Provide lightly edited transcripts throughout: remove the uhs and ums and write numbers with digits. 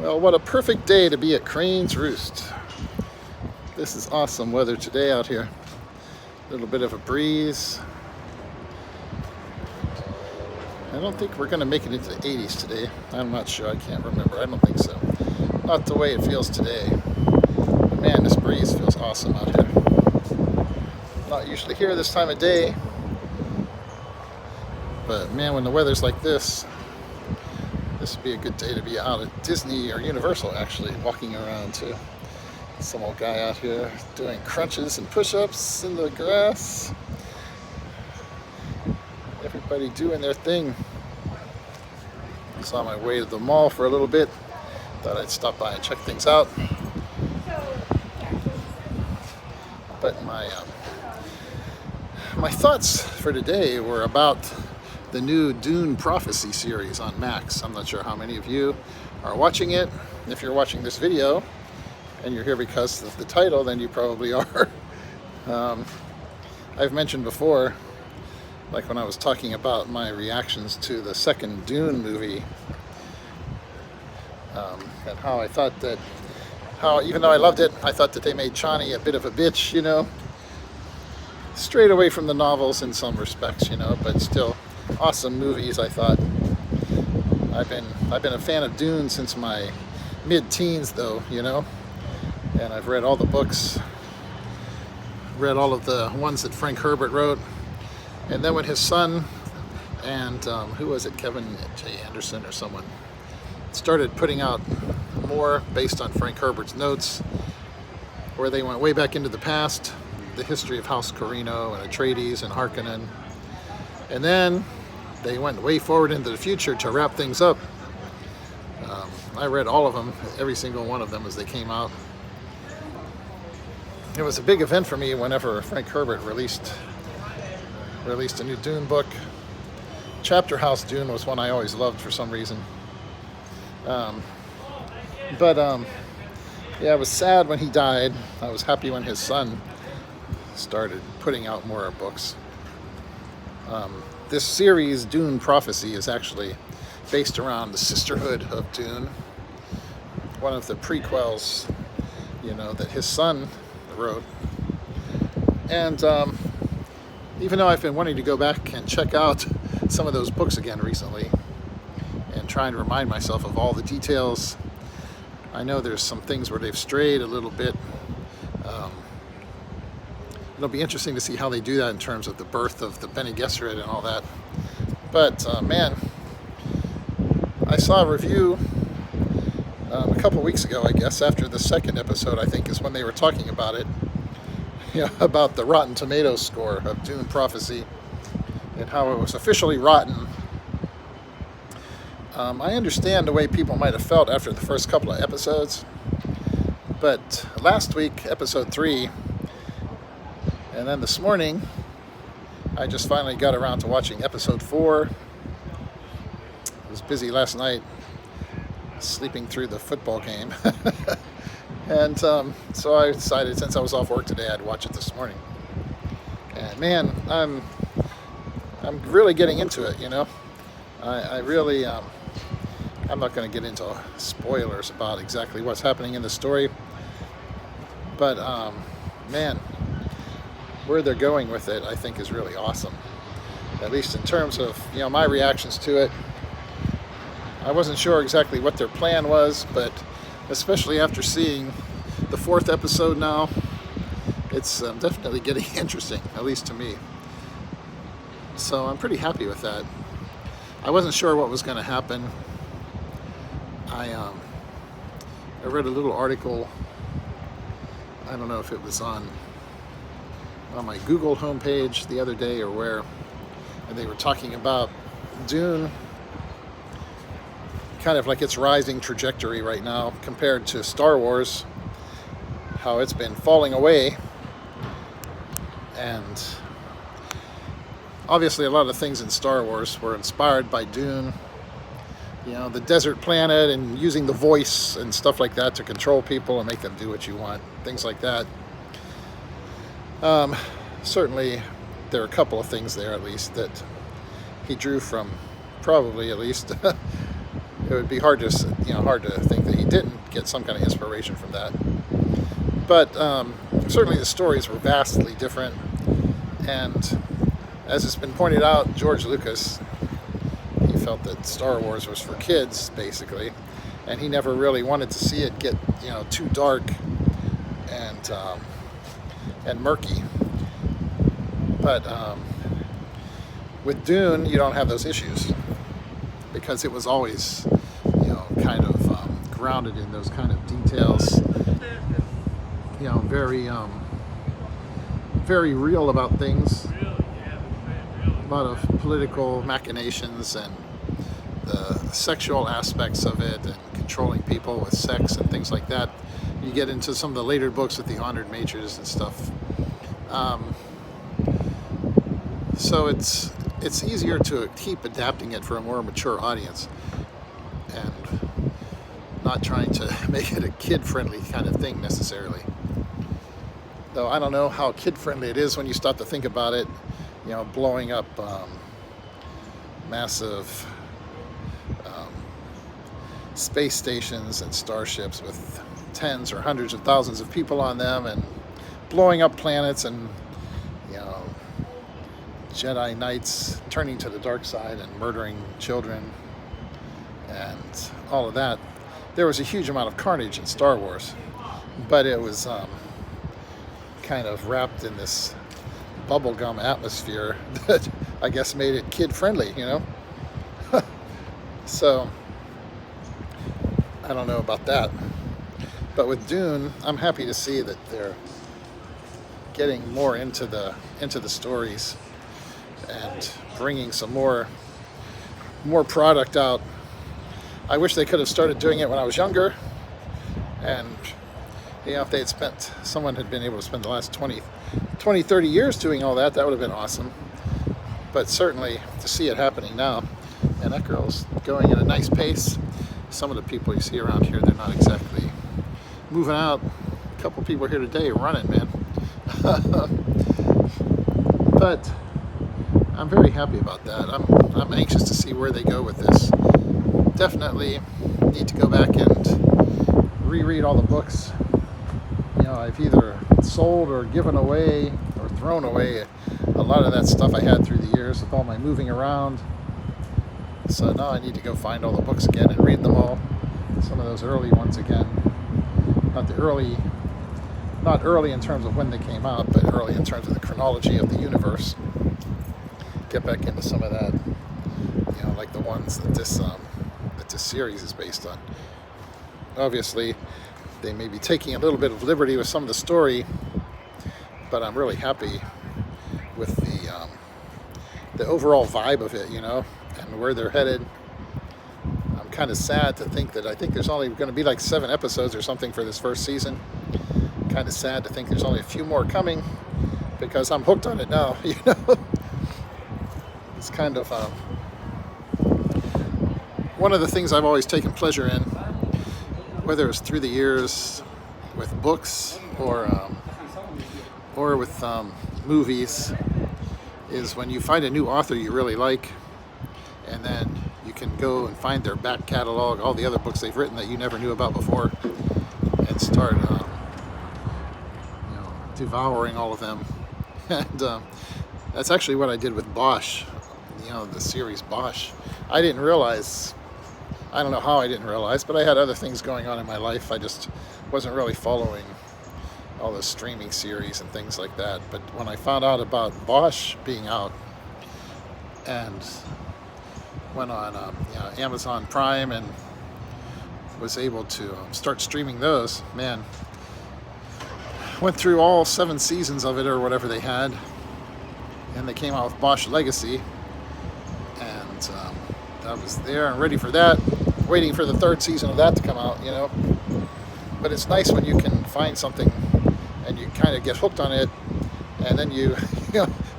Well, what a perfect day to be at Crane's Roost. This is awesome weather today out here. A little bit of a breeze. I don't think we're going to make it into the 80s today. I'm not sure. I can't remember. I don't think so. Not the way it feels today. But man, this breeze feels awesome out here. Not usually here this time of day. But man, when the weather's like this would be a good day to be out at Disney or Universal, actually, walking around too. Some old guy out here doing crunches and push-ups in the grass. Everybody doing their thing. I was on my way to the mall for a little bit. Thought I'd stop by and check things out. But my thoughts for today were about the new Dune Prophecy series on Max. I'm not sure how many of you are watching it. If you're watching this video and you're here because of the title, then you probably are. I've mentioned before, like when I was talking about my reactions to the second Dune movie, and how I thought that, even though I loved it, I thought that they made Chani a bit of a bitch, strayed away from the novels in some respects, but still awesome movies, I thought. I've been a fan of Dune since my mid-teens, though, and I've read all the books, read all of the ones that Frank Herbert wrote, and then when his son and who was it, Kevin J. Anderson or someone, started putting out more based on Frank Herbert's notes, where they went way back into the past, the history of House Corrino and Atreides and Harkonnen. And then they went way forward into the future to wrap things up. I read all of them, every single one of them as they came out. It was a big event for me whenever Frank Herbert released a new Dune book. Chapter House Dune was one I always loved for some reason. Yeah, I was sad when he died. I was happy when his son started putting out more books. This series, Dune Prophecy, is actually based around the Sisterhood of Dune, one of the prequels, that his son wrote. And even though I've been wanting to go back and check out some of those books again recently and try and remind myself of all the details, I know there's some things where they've strayed a little bit. It'll be interesting to see how they do that in terms of the birth of the Bene Gesserit and all that. But man, I saw a review a couple weeks ago, I guess, after the second episode, I think, is when they were talking about it, about the Rotten Tomatoes score of Dune Prophecy and how it was officially rotten. I understand the way people might have felt after the first couple of episodes, but last week, episode 3, and then this morning, I just finally got around to watching episode 4. I was busy last night, sleeping through the football game. And so I decided, since I was off work today, I'd watch it this morning. And man, I'm really getting into it, I really, I'm not going to get into spoilers about exactly what's happening in the story. But man, where they're going with it, I think, is really awesome. At least in terms of, my reactions to it. I wasn't sure exactly what their plan was, but especially after seeing the 4th episode now, it's definitely getting interesting, at least to me. So I'm pretty happy with that. I wasn't sure what was going to happen. I read a little article, I don't know if it was on my Google homepage the other day or where, and they were talking about Dune, kind of like its rising trajectory right now compared to Star Wars, how it's been falling away. And obviously a lot of things in Star Wars were inspired by Dune, the desert planet and using the voice and stuff like that to control people and make them do what you want, things like that. Certainly there are a couple of things there, at least, that he drew from, probably at least it would be hard to think that he didn't get some kind of inspiration from that. But certainly the stories were vastly different, and as it's been pointed out, George Lucas, he felt that Star Wars was for kids, basically, and he never really wanted to see it get too dark and murky. But with Dune, you don't have those issues because it was always kind of grounded in those kind of details, very real about things, a lot of political machinations and the sexual aspects of it and controlling people with sex and things like that. You get into some of the later books with the honored majors and stuff. So it's easier to keep adapting it for a more mature audience and not trying to make it a kid-friendly kind of thing necessarily. Though I don't know how kid-friendly it is when you start to think about it, blowing up massive space stations and starships with tens or hundreds of thousands of people on them and blowing up planets and Jedi Knights turning to the dark side and murdering children and all of that. There was a huge amount of carnage in Star Wars, but it was kind of wrapped in this bubblegum atmosphere that I guess made it kid-friendly, So, I don't know about that. But with Dune, I'm happy to see that they're getting more into the stories and bringing some more product out. I wish they could have started doing it when I was younger, and if someone had been able to spend the last 20, 30 years doing all that, that would have been awesome. But certainly to see it happening now, and that girl's going at a nice pace. Some of the people you see around here, they're not exactly moving out. A couple people here today running, man. But I'm very happy about that. I'm anxious to see where they go with this. Definitely need to go back and reread all the books. I've either sold or given away or thrown away a lot of that stuff I had through the years with all my moving around. So now I need to go find all the books again and read them all. Some of those early ones again. Not early in terms of when they came out, but early in terms of the chronology of the universe. Get back into some of that, like the ones that this series is based on. Obviously, they may be taking a little bit of liberty with some of the story, but I'm really happy with the overall vibe of it, and where they're headed. I'm kind of sad to think that I think there's only going to be like 7 episodes or something for this first season. Kind of sad to think there's only a few more coming because I'm hooked on it now, It's kind of one of the things I've always taken pleasure in, whether it's through the years with books or with movies, is when you find a new author you really like, and then you can go and find their back catalog, all the other books they've written that you never knew about before, and start devouring all of them. And that's actually what I did with Bosch, the series Bosch. I didn't realize, I don't know how I didn't realize, but I had other things going on in my life. I just wasn't really following all the streaming series and things like that. But when I found out about Bosch being out and went on Amazon Prime and was able to start streaming those, man, went through all 7 seasons of it or whatever they had, and they came out with Bosch Legacy, and I was there and ready for that, waiting for the 3rd season of that to come out, But it's nice when you can find something and you kind of get hooked on it, and then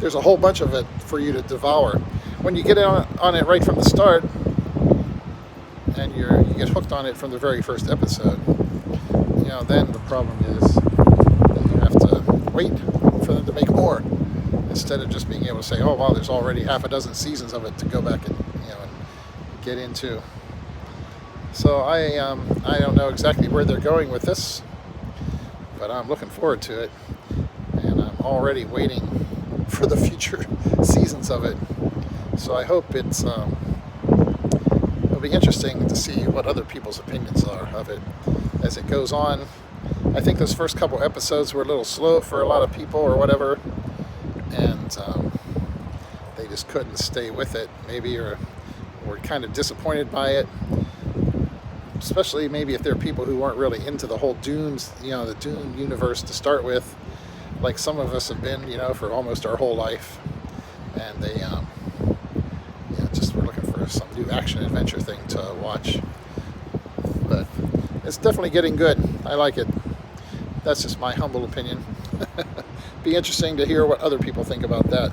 there's a whole bunch of it for you to devour. When you get on it right from the start, and you get hooked on it from the very first episode, then the problem is that you have to wait for them to make more, instead of just being able to say, oh wow, there's already half a dozen seasons of it to go back and and get into. So I don't know exactly where they're going with this, but I'm looking forward to it, and I'm already waiting for the future seasons of it. So I hope it'll be interesting to see what other people's opinions are of it as it goes on. I think those first couple episodes were a little slow for a lot of people or whatever, and they just couldn't stay with it, maybe, or were kind of disappointed by it. Especially maybe if there are people who weren't really into the whole Dunes, the Dune universe to start with, like some of us have been, for almost our whole life, and they, just were looking for some new action adventure thing to watch. But it's definitely getting good. I like it. That's just my humble opinion. Be interesting to hear what other people think about that.